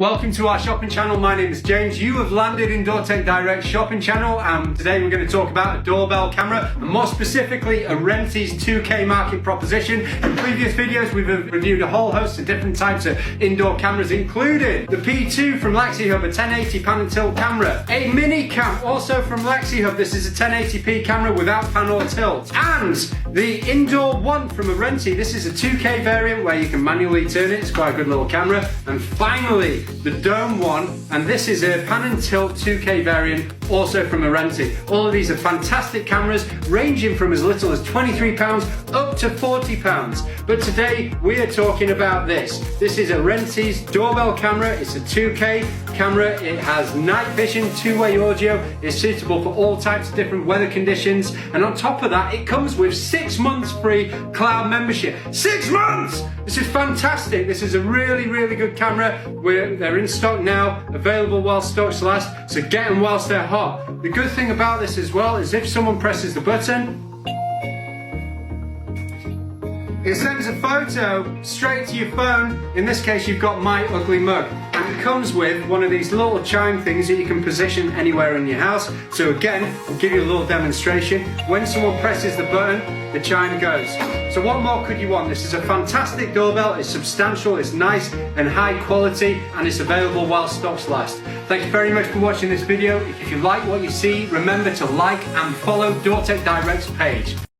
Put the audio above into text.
Welcome to our shopping channel. My name is James. You have landed in DoorTech Direct shopping channel, and today we're going to talk about a doorbell camera, and more specifically Arenti's 2K market proposition. In previous videos we've reviewed a whole host of different types of indoor cameras, including the P2 from LexiHub, a 1080 pan and tilt camera, a mini cam also from LexiHub. This is a 1080p camera without pan or tilt, and the Indoor One from Arenti. This is a 2K variant where you can manually turn it. It's quite a good little camera. And finally, the Dome One, and this is a pan and tilt 2K variant, also from Arenti. All of these are fantastic cameras, ranging from as little as £23 up to £40. But today we are talking about this. This is Arenti's doorbell camera. It's a 2K camera. It has night vision, two-way audio. It's suitable for all types of different weather conditions. And on top of that, it comes with 6 months free cloud membership. 6 months! This is fantastic. This is a really, really good camera. They're in stock now, available while stocks last, so get them whilst they're hot. The good thing about this as well is if someone presses the button, it sends a photo straight to your phone. In this case, you've got my ugly mug. And it comes with one of these little chime things that you can position anywhere in your house. So again, I'll give you a little demonstration. When someone presses the button, the chime goes. So what more could you want? This is a fantastic doorbell. It's substantial, it's nice and high quality, and it's available while stocks last. Thank you very much for watching this video. If you like what you see, remember to like and follow DoorTech Direct's page.